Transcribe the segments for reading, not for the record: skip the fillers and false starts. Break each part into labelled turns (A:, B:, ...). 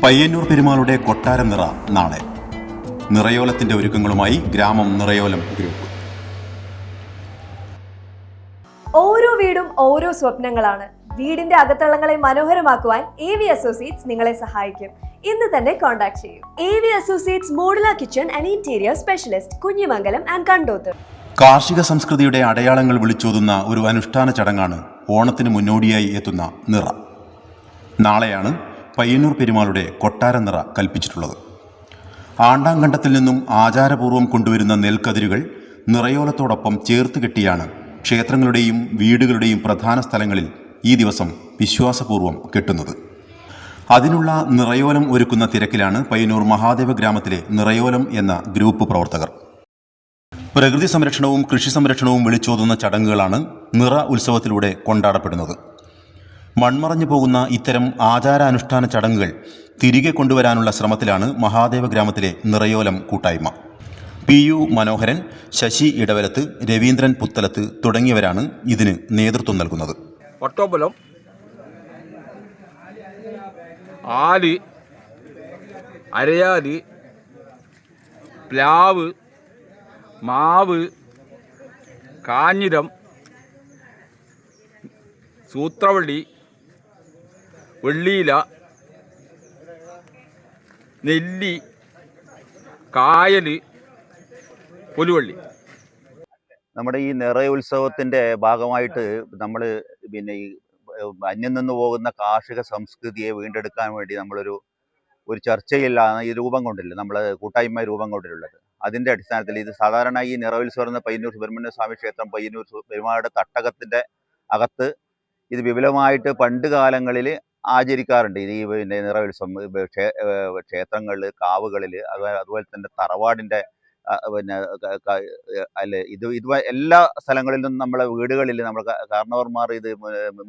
A: പയ്യന്നൂർ പെരുമാളുടെ കൊട്ടാരം നിറ നാളെ. നിറയോലത്തിന്റെ ഒരുക്കങ്ങളുമായി ഗ്രാമം നിറയോലം ഗ്രൂപ്പ്.
B: ഓരോ വീടും ഓരോ സ്വപ്നങ്ങളാണ്. വീടിന്റെ അകത്തളങ്ങളെ മനോഹരമാക്കുവാൻ AV അസോസിയേറ്റ്സ് നിങ്ങളെ സഹായിക്കും. ഇന്ന് തന്നെ കോൺടാക്ട് ചെയ്യൂ. AV associates modular kitchen and interior specialist, Kunhimangalam and Kandoth.
A: കാർഷിക സംസ്കൃതിയുടെ അടയാളങ്ങൾ വിളിച്ചോതുന്ന ഒരു അനുഷ്ഠാന ചടങ്ങാണ് ഓണത്തിന് മുന്നോടിയായി എത്തുന്ന നിറ. നാളെയാണ് പയ്യന്നൂർ പെരുമാളുടെ കൊട്ടാരം നിറ കൽപ്പിച്ചിട്ടുള്ളത്. ആണ്ടാങ്കണ്ടത്തിൽ നിന്നും ആചാരപൂർവ്വം കൊണ്ടുവരുന്ന നെൽക്കതിരുകൾ നിറയോലത്തോടൊപ്പം ചേർത്ത് കെട്ടിയാണ് ക്ഷേത്രങ്ങളുടെയും വീടുകളുടെയും പ്രധാന സ്ഥലങ്ങളിൽ ഈ ദിവസം വിശ്വാസപൂർവ്വം കെട്ടുന്നത്. അതിനുള്ള നിറയോലം ഒരുക്കുന്ന തിരക്കിലാണ് പയ്യന്നൂർ മഹാദേവ ഗ്രാമത്തിലെ നിറയോലം എന്ന ഗ്രൂപ്പ് പ്രവർത്തകർ. പ്രകൃതി സംരക്ഷണവും കൃഷി സംരക്ഷണവും വിളിച്ചോതുന്ന ചടങ്ങുകളാണ് നിറ ഉത്സവത്തിലൂടെ കൊണ്ടാടപ്പെടുന്നത്. മൺമറഞ്ഞു പോകുന്ന ഇത്തരം ആചാരാനുഷ്ഠാന ചടങ്ങുകൾ തിരികെ കൊണ്ടുവരാനുള്ള ശ്രമത്തിലാണ് മഹാദേവ ഗ്രാമത്തിലെ നിറയോലം കൂട്ടായ്മ. PU മനോഹരൻ, ശശി ഇടവലത്ത്, രവീന്ദ്രൻ പുത്തലത്ത് തുടങ്ങിയവരാണ് ഇതിന് നേതൃത്വം നൽകുന്നത്.
C: ഒട്ടോപ്പലം, ആല്, അരയാല്, പ്ലാവ്, മാവ്, കാഞ്ഞിരം, സൂത്രവള്ളി, വെള്ളിയില, നെല്ലി, കായൽ, പുലുവള്ളി.
D: നമ്മുടെ ഈ നിറയുത്സവത്തിൻ്റെ ഭാഗമായിട്ട് നമ്മൾ ഈ അന്യം നിന്ന് പോകുന്ന കാർഷിക സംസ്കൃതിയെ വീണ്ടെടുക്കാൻ വേണ്ടി നമ്മളൊരു ചർച്ചയിലാണ് ഈ രൂപം കൊണ്ടില്ല, നമ്മൾ കൂട്ടായ്മ രൂപം കൊണ്ടിട്ടുള്ളത്. അതിൻ്റെ അടിസ്ഥാനത്തിൽ ഇത് സാധാരണ ഈ നിറയുത്സവം എന്ന പയ്യന്നൂർ സുബ്രഹ്മണ്യ സ്വാമി ക്ഷേത്രം പയ്യന്നൂർ പെരുമാളുടെ തട്ടകത്തിൻ്റെ അകത്ത് ഇത് വിപുലമായിട്ട് പണ്ട് കാലങ്ങളിൽ ആചരിക്കാറുണ്ട്. ഈ നിറയുത്സവം ക്ഷേത്രങ്ങളിൽ, കാവുകളിൽ, അതുപോലെ തന്നെ തറവാടിൻ്റെ ഇത് എല്ലാ സ്ഥലങ്ങളിലും നമ്മളെ വീടുകളിൽ നമ്മൾ കാരണവർമാർ ഇത്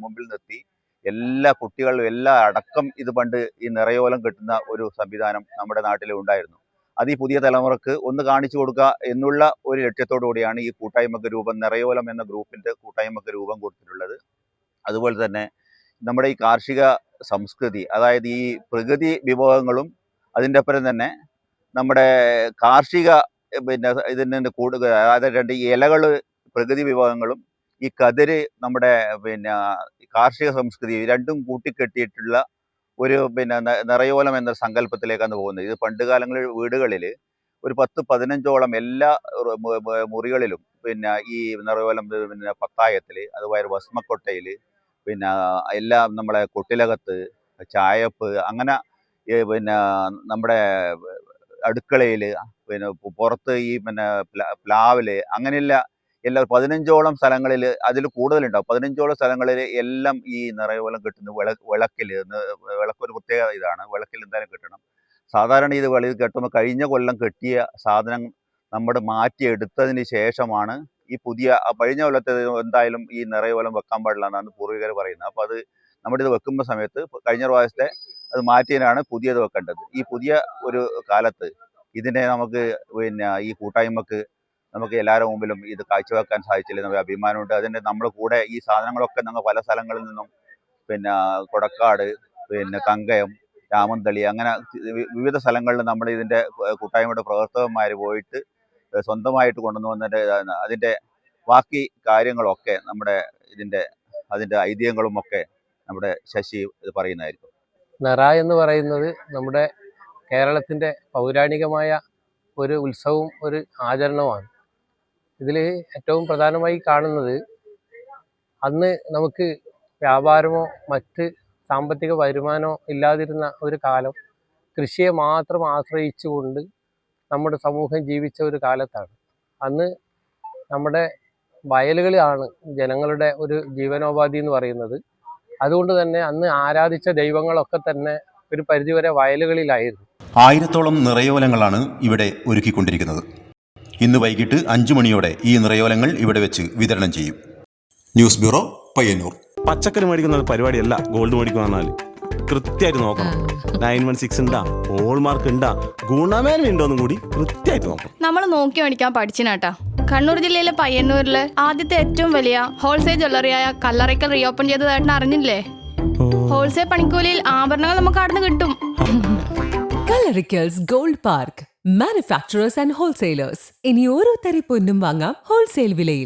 D: മുമ്പിൽ നിർത്തി എല്ലാ കുട്ടികളും എല്ലാ അടക്കം ഇത് പണ്ട് ഈ നിറയോലം കെട്ടുന്ന ഒരു സംവിധാനം നമ്മുടെ നാട്ടിൽ ഉണ്ടായിരുന്നു. അത് ഈ പുതിയ തലമുറക്ക് ഒന്ന് കാണിച്ചു കൊടുക്കുക എന്നുള്ള ഒരു ലക്ഷ്യത്തോടു കൂടിയാണ് ഈ കൂട്ടായ്മക്ക് രൂപം, നിറയോലം എന്ന ഗ്രൂപ്പിൻ്റെ കൂട്ടായ്മക്ക് രൂപം കൊടുത്തിട്ടുള്ളത്. അതുപോലെ തന്നെ നമ്മുടെ ഈ കാർഷിക സംസ്കൃതി, അതായത് ഈ പ്രകൃതി വിഭവങ്ങളും അതിൻ്റെ ഒപ്പം തന്നെ നമ്മുടെ കാർഷിക ഇതിൻ്റെ കൂടുതൽ, അതായത് രണ്ട് ഇലകൾ പ്രകൃതി വിഭവങ്ങളും ഈ കതിര് നമ്മുടെ കാർഷിക സംസ്കൃതി രണ്ടും കൂട്ടിക്കെട്ടിയിട്ടുള്ള ഒരു നിറയോലം എന്ന സങ്കല്പത്തിലേക്കാണ് പോകുന്നത്. ഇത് പണ്ട് കാലങ്ങളിൽ വീടുകളിൽ ഒരു 10-15ഓളം എല്ലാ മുറികളിലും ഈ നിറയോലം പത്തായത്തിൽ, അതുപോലെ ഭസ്മക്കൊട്ടയിൽ, എല്ലാം നമ്മളെ കൊട്ടിലകത്ത്, ചായപ്പ്, അങ്ങനെ നമ്മുടെ അടുക്കളയിൽ, പുറത്ത് ഈ പ്ലാവിൽ, അങ്ങനെയുള്ള എല്ലാ 15ഓളം സ്ഥലങ്ങളിൽ, അതിൽ കൂടുതലുണ്ടാവും, 15ഓളം സ്ഥലങ്ങളിൽ എല്ലാം ഈ നിറയോലം കിട്ടുന്നു. വിളക്കിൽ വിളക്കൊരു പ്രത്യേക ഇതാണ്, വിളക്കിൽ എന്തായാലും കിട്ടണം. സാധാരണ ഇത് കെട്ടുമ്പോൾ കഴിഞ്ഞ കൊല്ലം കെട്ടിയ സാധനം നമ്മൾ മാറ്റിയെടുത്തതിന് ശേഷമാണ് ഈ പുതിയ, കഴിഞ്ഞ കൊല്ലത്തെ എന്തായാലും ഈ നിറയോലം വെക്കാൻ പാടില്ല എന്നാണ് പൂർവികർ പറയുന്നത്. അപ്പോൾ അത് നമ്മുടെ ഇത് വെക്കുമ്പോൾ സമയത്ത് കഴിഞ്ഞ പ്രാവശ്യത്തെ അത് മാറ്റിയതിനാണ് പുതിയത് വെക്കേണ്ടത്. ഈ പുതിയ ഒരു കാലത്ത് ഇതിനെ നമുക്ക് ഈ കൂട്ടായ്മക്ക് നമുക്ക് എല്ലാവരുടെ മുമ്പിലും ഇത് കാഴ്ചവെക്കാൻ സാധിച്ചില്ല, നമുക്ക് അഭിമാനമുണ്ട്. അതിൻ്റെ നമ്മുടെ കൂടെ ഈ സാധനങ്ങളൊക്കെ ഞങ്ങൾ പല സ്ഥലങ്ങളിൽ നിന്നും കൊടക്കാട്, കങ്കയം, രാമന്തളി, അങ്ങനെ വിവിധ സ്ഥലങ്ങളിൽ നമ്മൾ ഇതിൻ്റെ കൂട്ടായ്മയുടെ പ്രവർത്തകന്മാർ പോയിട്ട് സ്വന്തമായിട്ട് കൊണ്ടുവന്ന് വന്നിട്ട് അതിൻ്റെ ബാക്കി കാര്യങ്ങളൊക്കെ അതിൻ്റെ ഐതിഹ്യങ്ങളും ഒക്കെ നമ്മുടെ ശശി ഇത് പറയുന്നതായിരിക്കും.
E: നിറ എന്ന് പറയുന്നത് നമ്മുടെ കേരളത്തിൻ്റെ പൗരാണികമായ ഒരു ഉത്സവവും ഒരു ആചരണവുമാണ്. ഇതിൽ ഏറ്റവും പ്രധാനമായി കാണുന്നത്, അന്ന് നമുക്ക് വ്യാപാരമോ മറ്റ് സാമ്പത്തിക വരുമാനമോ ഇല്ലാതിരുന്ന ഒരു കാലം കൃഷിയെ മാത്രം ആശ്രയിച്ചുകൊണ്ട് നമ്മുടെ സമൂഹം ജീവിച്ച ഒരു കാലത്താണ്. അന്ന് നമ്മുടെ വയലുകളാണ് ജനങ്ങളുടെ ഒരു ജീവനോപാധി എന്ന് പറയുന്നത്. അതുകൊണ്ട് തന്നെ അന്ന് ആരാധിച്ച ദൈവങ്ങളൊക്കെ തന്നെ ഒരു പരിധിവരെ വയലുകളിലായിരുന്നു.
A: 1000ഓളം നിറയോലങ്ങളാണ് ഇവിടെ ഒരുക്കിക്കൊണ്ടിരിക്കുന്നത്. ഇന്ന് വൈകിട്ട് 5 മണിയോടെ ഈ നിറയോലങ്ങൾ ഇവിടെ വെച്ച് വിതരണം ചെയ്യും. News bureau, Payyanur.
F: പച്ചക്കറി മേടിക്കുന്ന പരിപാടിയല്ല ഗോൾഡ് മേടിക്കുക പറഞ്ഞാൽ കൃത്യമായിട്ട് നോക്കണം. 916 ഉണ്ടാ, ഹോൾമാർക്ക് ഉണ്ടാ, ഗുണമേന്മ ഉണ്ടോന്നും കൂടി കൃത്യമായിട്ട് നോക്കണം.
G: നമ്മൾ നോക്കി മേടിക്കാൻ പഠിച്ചിനാട്ടാ. കണ്ണൂർ ജില്ലയിലെ പയ്യന്നൂരിലെ ആദ്യത്തെ ഏറ്റവും വലിയ ഹോൾസെയിൽ ജ്വല്ലറിയായ കല്ലറയ്ക്കൽ റീഓപ്പൺ ചെയ്തതായിട്ട് അറിഞ്ഞില്ലേ? ഹോൾസെയിൽ പണിക്കൂലിയിൽ ആഭരണങ്ങൾ നമുക്ക് അവിടെ നിന്ന് കിട്ടും.
H: കളറിക്കൽസ് gold park manufacturers and wholesalers. ഇനി ഓരോ തരി പൊന്നും വാങ്ങാം ഹോൾസെയിൽ വിലയിൽ.